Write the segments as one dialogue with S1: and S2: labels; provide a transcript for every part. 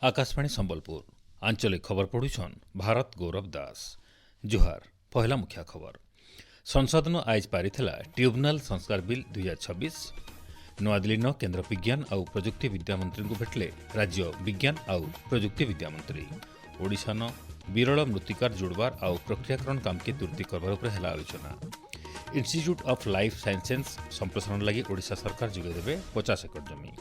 S1: आकाशवाणी संबलपुर आंचलिक खबर पढ़ुछन भारत गौरव दास। जुहार पहला मुख्य खबर। संसद आज पारिथिला ट्रिब्यूनल संस्कार बिल 2026। नूआदिल्ली केन्द्र विज्ञान और प्रजुक्ति विद्या मंत्री को भेटले राज्य विज्ञान और प्रजुक्ति विद्या मंत्री। ओडिशा न विरल मृत्तिकार जोड़बार और प्रक्रियाकरण काम के तुर्ती करबार उपर हैला आलोचना। इंस्टीट्यूट ऑफ लाइफ साइंसेस संप्रसारण लगी ओडिशा सरकार जोगे देबे 50 एकड़ जमी।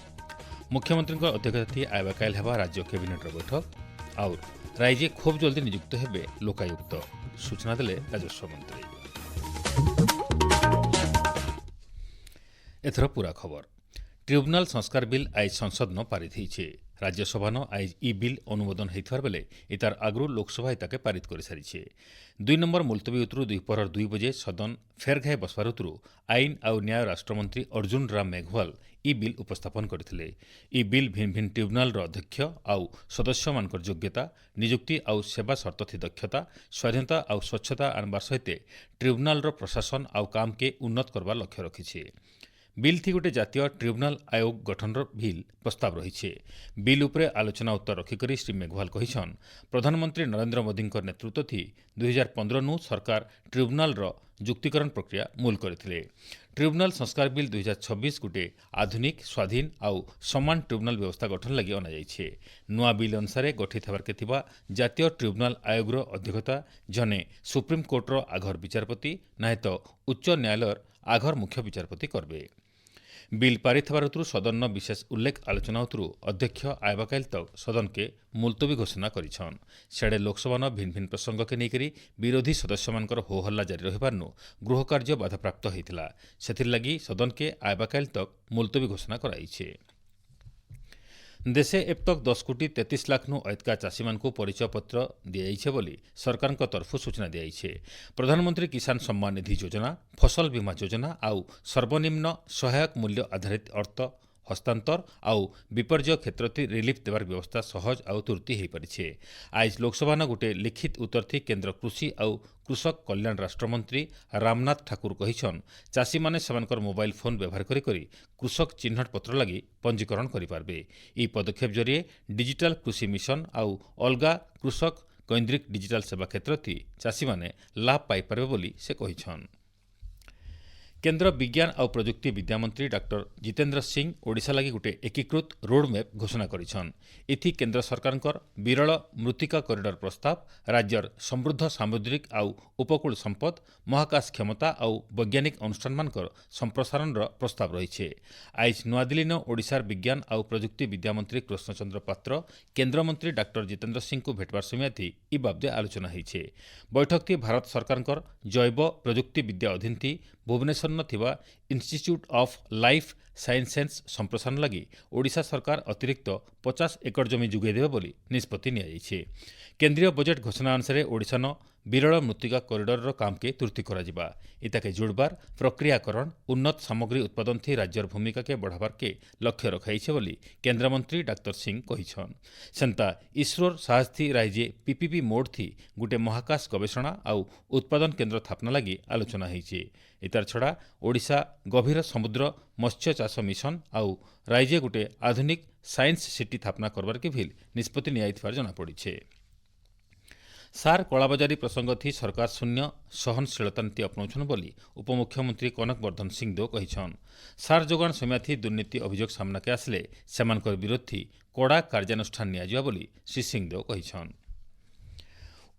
S1: मुख्यमंत्री अध्यक्षता आयवाकाल हेबा राज्य कैबिनेटर बैठक और राज्य खूब जल्दी नियुक्त हेबे लोकायुक्त, सूचना देले राजस्व मंत्री। एथर पूरा खबर। ट्रिब्यूनल संस्कार बिल आज संसद न पारित होइछे। राज्यसभा न आज इ बिल अनुमोदन होइथार बेले इतार आगु लोकसभा इताके पारित कर सारिछे। 2 नंबर मुलतवी उतरु दुपहर 2 बजे सदन फेर घाए बसवार उतरु आईन और न्याय राष्ट्रमंत्री अर्जुन राम मेघवाल इ बिल उपस्थापन करथिले। इ बिल भिन्न भिन्न ट्रिब्यूनल अध्यक्ष और सदस्य मानकर योग्यता, नियुक्ति और सेवा शर्त थी दक्षता, स्वाधीनता और स्वच्छता आनबार सहित ट्रिब्यूनल प्रशासन और काम के उन्नत करबार लक्ष्य रखिछे। बिल थी गोटे जातीय ट्रिब्यूनल आयोग गठन बिल प्रस्ताव रही। बिल उपरे आलोचना उत्तर रखिक श्री मेघवाल कहिछन प्रधानमंत्री नरेंद्र मोदी नेतृत्व थी 2015 नु सरकार ट्रिब्यूनल जुक्तिकरण प्रक्रिया मूल करथिले। ट्रिब्यूनल संस्कार बिल 2026 गोटे आधुनिक स्वाधीन और समान ट्रिब्यूनल व्यवस्था गठन लगी अना जाइछे। नुआ बिल अनुसार गठित हेबार के थिबा जातीय ट्रिब्यूनल आयोग अध्यक्षता जने सुप्रीम कोर्टर आघर विचारपति ना तो उच्च न्यायालय आघर मुख्य विचारपति करबे। बिल पारित हबार उतरु सदन विशेष उल्लेख आलोचना उतरु अध्यक्ष आयवाकाल तक सदन के मुलतवी घोषणा करिछन। सेडे लोकसभा भिन्न भिन्न प्रसंग के नेकरी विरोधी सदस्य मानकर हो हल्ला जारी रहिबारनु गृह कार्य बाधाप्राप्त होइतिला। सेथिर लगी सदन के आयवाकाल तक मुलतवी घोषणा कराइछे। देशे अब तक 10 कोटी 33 लाख नु अधिका चाषी मानकु परिचय पत्र दिया बोली सरकार तरफु सूचना दिया। प्रधानमंत्री किसान सम्मान निधि योजना, फसल बीमा योजना और सर्वनिम्न सहायक मूल्य आधारित अर्थ हस्तांतर और विपर्य क्षेत्र रिलीफ देवार व्यवस्था सहज और तुर्ती हो पारिछे। आज लोकसभा न गोटे लिखित उत्तर थी केन्द्र कृषि और कृषक कल्याण राष्ट्रमंत्री रामनाथ ठाकुर कहिछन चाषी माने सेमानकर मोबाइल फोन व्यवहार करी कृषक चिन्हट पत्र लगी पंजीकरण करिपारबे। ई पदक्षेप जरिए डिजिटल कृषि मिशन और अलगा कृषक केन्द्रिक डिजिटल सेवा क्षेत्र थी चाषी माने लाभ पाई पारबे बोली से कहिछन। केन्द्र विज्ञान और प्रजुक्ति विद्या मंत्री डॉक्टर जितेन्द्र सिंह ओडिशा लगी गोटे एकीकृत रोडमैप घोषणा करिछन। इथि केन्द्र सरकारकर विरल मृत्तिका कॉरिडोर प्रस्ताव, राज्यर समृद्ध सामुद्रिक और उपकूल संपद, महाकाश क्षमता और वैज्ञानिक अनुष्ठान मानकर संप्रसारण प्रस्ताव रही। आज नूआदिल्ली न ओडिशार विज्ञान और प्रजुक्ति विद्या मंत्री कृष्णचंद्र पात्र केन्द्र मंत्री डॉक्टर जितेन्द्र सिंह को भेटवार समय थी इ बाबदे आलोचना होइछे। बैठक थी भारत सरकारकर जैव प्रजुक्ति विद्या अधीन थी भुवनेश्वर न थिबा इंस्टीट्यूट ऑफ लाइफ साइंसेस संप्रसारण लगी ओडिशा सरकार अतिरिक्त 50 एकड़ जमी जुगे देबे बोली निष्पत्ति नियाइछे। केंद्रीय बजेट घोषणा अनुसार ओडिशा न विरल मृत्तिका कॉरिडोर काम के तुर्ती करा इताके जुड़बार प्रक्रियाकरण उन्नत सामग्री उत्पादन थी राज्यर भूमिका के बढ़ावार के लक्ष्य रखाइछे बोली केन्द्रमंत्री डॉक्टर सिंह कहिछन। सेंता इसरोर साहस थी राज्य पीपीपी मोड थी गोटे महाकाश गवेषणा और उत्पादन केन्द्र स्थापना लगी आलोचना होइछे। इतार छड़ा ओडिशा गभीर समुद्र मत्स्य चाष मिशन और राज्य गोटे आधुनिक साइंस सिटी स्थापना करबार के भी निष्पत्ति नियाइथिबार जनापड़िछे। सार कलाबजारी प्रसंग थी सरकार शून्य सहनशीलता नीति अपनाउछन बोली उपमुख्यमंत्री कनक वर्धन सिंहदेव कहिछन। सार जोगाण समय थी दुर्नीति अभियोग सामना के आसले सेमानकर विरोध थी कड़ा कार्यानुष्ठान नियाजिबा बोली श्री सिंहदेव कहिछन।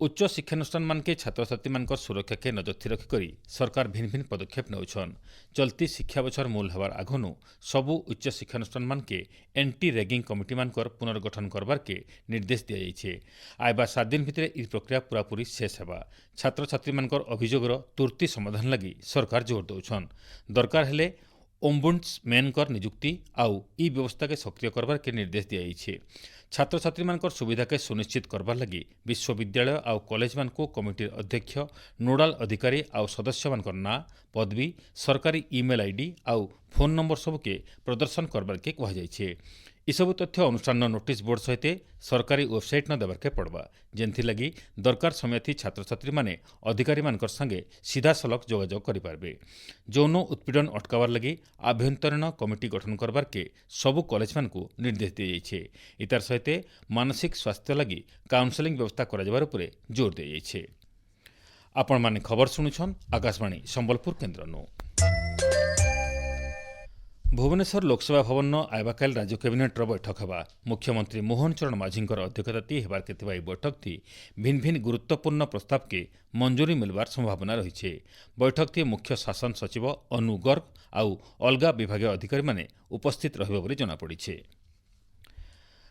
S1: उच्च शिक्षानुष्ठान मान के छात्र छात्री मान सुरक्षा के नजर रखिक सरकार भिन्न भिन्न पदक्षेप नौछन। चलती शिक्षा बछर मूल हबार आघनु सबु उच्च शिक्षानुष्ठान मान के एंटी रैगिंग कमिटी मानकर पुनर्गठन करबार के निर्देश दिया जाइछे। आइबा 7 दिन भितर ई प्रक्रिया पूरापूरी शेष हेबा। छात्र छात्री मानकर अभियोगर तुर्ती समाधान लगी सरकार जोर दौछन। दरकार हेले ओम्बुड्समैनकर नियुक्ति और ई व्यवस्था के सक्रिय करबार के निर्देश दिया जाइछे। छात्र छात्री मानकर सुविधा के सुनिश्चित करबार लगी विश्वविद्यालय और कॉलेज मान को कमिटी अध्यक्ष नोडाल अधिकारी और सदस्य मानकर ना पदवी सरकारी ईमेल आईडी और फोन नंबर सबके प्रदर्शन करबार के कहा जाइछे। ଏସବୁ ତଥ୍ୟ ଅନୁଷ୍ଠାନ ନୋଟିସ୍ ବୋର୍ଡ ସହିତ ସରକାରୀ ୱେବସାଇଟ୍ ନ ଦେବାର୍କେ ପଡ଼ବା, ଯେନ୍ଥିଲାଗି ଦରକାର ସମୟଥି ଛାତ୍ରଛାତ୍ରୀମାନେ ଅଧିକାରୀମାନଙ୍କର ସାଙ୍ଗେ ସିଧାସଲଖ ଯୋଗାଯୋଗ କରିପାରିବେ। ଯୌନ ଉତ୍ପୀଡ଼ନ ଅଟକାବାର ଲାଗି ଆଭ୍ୟନ୍ତରୀଣ କମିଟି ଗଠନ କରବାର୍କେ ସବୁ କଲେଜମାନଙ୍କୁ ନିର୍ଦ୍ଦେଶ ଦିଆଯାଇଛେ। ଇତାର ସହିତ ମାନସିକ ସ୍ୱାସ୍ଥ୍ୟ ଲାଗି କାଉନସେଲିଂ ବ୍ୟବସ୍ଥା କରାଯିବାର ଉପରେ ଜୋର ଦିଆଯାଇଛେ। ଆପଣମାନେ ଖବର ଶୁଣୁଛନ୍ ଆକାଶବାଣୀ ସମ୍ବଲପୁର କେନ୍ଦ୍ରନୁ। भुवनेश्वर लोकसभा भवन आइबाकाल राज्य कैबिनेटर बैठक हेबा। मुख्यमंत्री मोहन चरण माझींकर अध्यक्षताती हेबार के बैठक थी भिन्न भिन्न गुरुत्वपूर्ण प्रस्ताव के मंजूरी मिलवार संभावना रही। बैठक थी मुख्य शासन सचिव अनु गर्ग आउ अलगा विभाग अधिकारी माने उपस्थित रहिबा बोली जनापड़ी।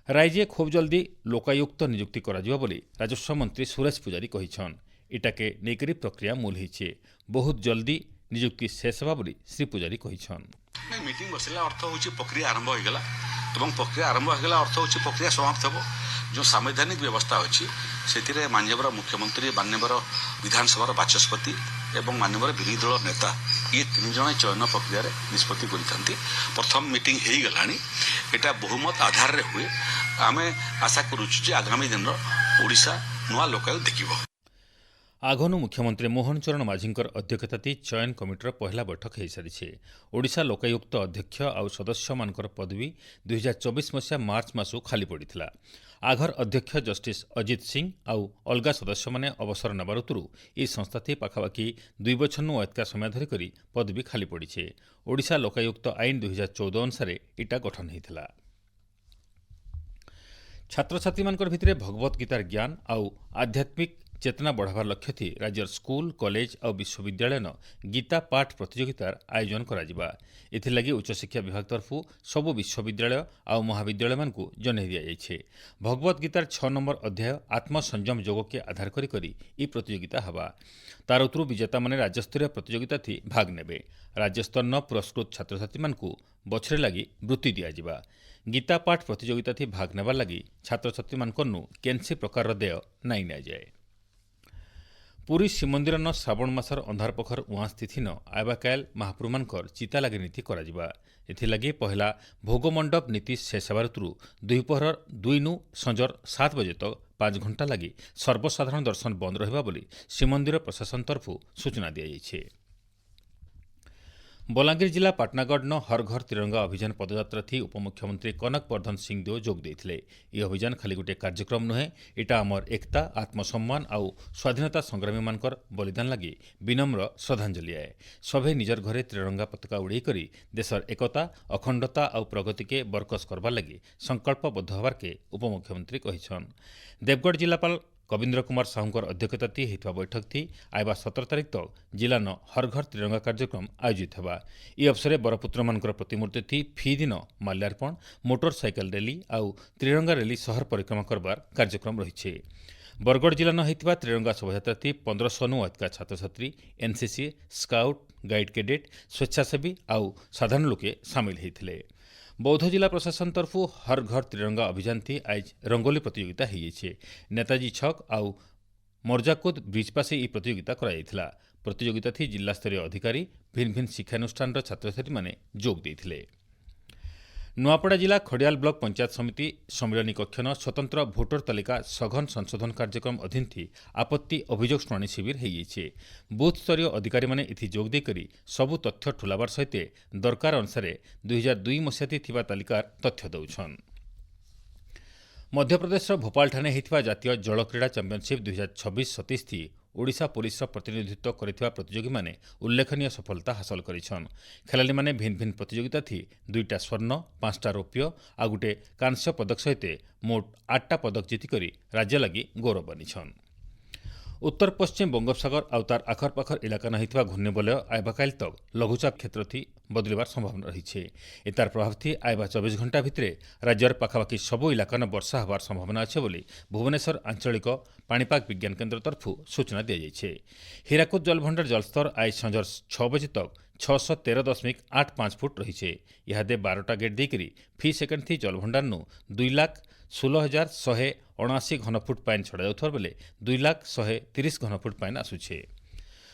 S1: राज्य खूब जल्दी लोकायुक्त नियुक्ति कराजिबा बोली राजस्व मंत्री सुरेश पुजारी कहिछन। इटाके नेकरी प्रक्रिया मूल हिचे, बहुत जल्दी नियुक्ति शेष हेबा बोली श्री पुजारी कहिछन।
S2: मीटिंग बसला अर्थ हूँ प्रक्रिया आरंभ होगा और प्रक्रिया आरंभ होगा अर्थ हूँ प्रक्रिया समाप्त हो। जो संवैधानिक व्यवस्था अच्छी से माननीय मुख्यमंत्री माननीय विधानसभा बाचस्पति एवं माननीय विरोधी दल नेता ये तीन जन चयन प्रक्रिया निष्पत्ति करते। प्रथम मीटिंग हो गला यहाँ बहुमत आधार में हुए। आम आशा करुचु आगामी दिन ओडिशा नुआ लोकायुक्त देखिबो।
S1: आघनु मुख्यमंत्री मोहन चरण माझींकर अध्यक्षताती चयन कमिटर पहला बैठक हो सारी। ओडिशा लोकायुक्त अध्यक्ष आउ सदस्य मानकर पदवी 2024 मसीहा मार्च मासु खाली पड़िथिला। आघर अध्यक्ष जस्टिस अजित सिंह आउ अलगा सदस्य माने अवसर नबारुतुरु ई संस्थाती पाखापाखि 2 बछरनु अतका समय धरिकरी पदवी खाली पड़िछे। ओडिशा लोकायुक्त आईन 2014 अनुसार इटा गठन होइथिला। छात्र छात्री मानकर भितरे भगवत गीतार ज्ञान आउ आध्यात्मिक चेतना बढ़ावार लक्ष्य थी राज्यर स्कूल कॉलेज और विश्वविद्यालय गीता पाठ प्रतियोगितार आयोजन कराजिबा। एथिलागि उच्च शिक्षा विभाग तरफु सबु विश्वविद्यालय और महाविद्यालय मानकु जनै दिया जाइछे। भगवत गीतार 6 नंबर अध्याय आत्मसंयम योग के आधार करी ई प्रतियोगिता हवा। तार उतरु विजेता माने राज्यस्तरीय प्रतियोगिता थी भाग नेबे। राज्यस्तर न पुरस्कृत छात्र छात्री मानकु बछरे लागी वृत्ति दियाजिबा। गीता पाठ प्रतियोगिता थी भाग नेबार लागी छात्र छात्री मानकनु केनसी प्रकार देय नाई न जाए। पुरी श्रीमंदिर न श्रावण मासर अंधार पखर उहाँ तिथि न आइबाकाल महाप्रभुमानकर चिता लागि नीति कराजिबा। एथिलागि पहला भोगमंडप नीति शेष हेबारुतुरु दुईपहर 2 नु संजर 7 बजे तक 5 घंटा लागि सर्वसाधारण दर्शन बंद रहिबा बोली श्रीमंदिर प्रशासन तरफु सूचना दिया जाइछे। बलांगीर जिला पाटनागढ़ न हर घर तिरंगा अभियान पदयात्रा थी उपमुख्यमंत्री कनक वर्धन सिंहदेव जोग देथिले। यह अभियान खाली गोटे कार्यक्रम नुहे, इटा आमर एकता आत्मसम्मान आउ स्वाधीनता संग्रामी मानकर बलिदान लगी विनम्र श्रद्धांजलि आए। सभे निजर घरे त्रिरंगा पताका उड़ाई करी देशर एकता अखंडता आउ प्रगति के बरकस करबार लगी संकल्पबद्ध होबार के उपमुख्यमंत्री कहिछन। देवगढ़ जिलापाल कविंद्र कुमार साहूंकर अध्यक्षताती होइतबा बैठक थी आइबा 17 तारिख तक जिला न हर घर त्रिरंगा कार्यक्रम आयोजित हेबा। ई अवसर बरपुत्र मानकर प्रतिमूर्ति थी फी दिन माल्यार्पण मोटरसाइकेल रैली आउ त्रिरंगा रैली शहर परिक्रमा करबार कार्यक्रम रहिछे। बरगढ़ जिला न होइतबा त्रिरंगा शोभायात्रा थी 1500 नु अधिक छात्र छात्री एनसीसी स्काउट गाइड कैडेट स्वेच्छासेवी आउ साधारण लोके सामिल होइथिले। बौद्ध जिला प्रशासन तरफु हर घर त्रिरंगा अभियान थी आज रंगोली प्रतियोगिता हो। नेताजी छक आउ मर्जाकुद ब्रिज पासे ई प्रतियोगिता कराइथिला। प्रतियोगिता थी जिला स्तरीय अधिकारी भिन्न भिन्न शिक्षानुष्ठान छात्र छात्री माने जोग देथिले। नुआपड़ा जिला खड़ियाल ब्लॉक पंचायत समिति सम्मिलनी कक्ष न स्वतंत्र भोटर तालिका सघन संशोधन कार्यक्रम अधीन थी आपत्ति अभियोग शुणाणी शिविर हो। बूथ स्तरीय अधिकारी माने इथि जोग देकरी सबु तथ्य ठुलाबार सहित दरकार अनुसार 2002 मसीहाती थिबा तालिकार तथ्य दौछन। मध्यप्रदेश भोपाल ठाणे होइथिबा जातीय जल क्रीड़ा चैंपियनशिप 2026-27 थी ओडिशा पुलिस प्रतिनिधित्व करथिबा प्रतियोगी माने उल्लेखनीय सफलता हासिल करिछन। खेलाड़ी माने भिन्न भिन्न प्रतियोगिता थी 2टा स्वर्ण 5टा रौप्य आ गुटे कांस्य पदक सहित मोट 8टा पदक जीतिकरी राज्य लगी गौरव बनिछन। उत्तर पश्चिम बंगोपसागर आउ तार आखर पाखर इलाका नहितवा घूर्णिबलय आइबाकाल तक लघुचाप क्षेत्र थी बदलिबार संभावना रही। एतार प्रभाव थी आइबा 24 घंटा भितरे राज्यर पाखापाखि सबु इलाका न वर्षा हबार संभावना अच्छे बोली भुवनेश्वर आंचलिक पाणीपाग विज्ञान केन्द्र तरफु सूचना दी जाइछे। हीराकुद जलभंडार जलस्तर आज संजर 6 बजे तक 613.85 फुट रही। इहादे 12टा गेट देकरी फी सेकेंड थी जलभंडार 2,16,179 घनफुट पाइन छड़ा जाउथार बेले 2,130 घनफुट पाइन आसुछे।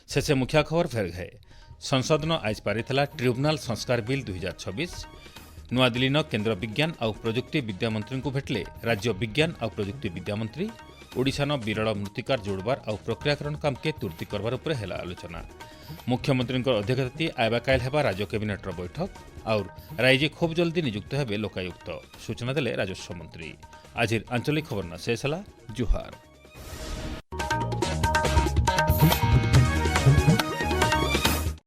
S1: शेषे मुख्य खबर फेर घाए। संसद न आज पारिथिला ट्रिब्यूनाल संस्कार बिल 2026। नुआदिल्ली न केन्द्र विज्ञान आउ प्रजुक्ति विद्या मंत्री को भेटले राज्य विज्ञान आउ प्रजुक्ति विद्या मंत्री। ओडिशा न विरल मृत्तिकार जोड़बार आउ प्रक्रियाकरण काम के तुर्ती करबार उपरे हेला आलोचना। मुख्यमंत्री अध्यक्षता आयबा काल हेबा राज्य कैबिनेटर बैठक और राइजे खूब जल्दी नियुक्त हेबे लोकायुक्त सूचना देले राजस्व मंत्री। आज आंचलिक खबर शेष है। जुहार।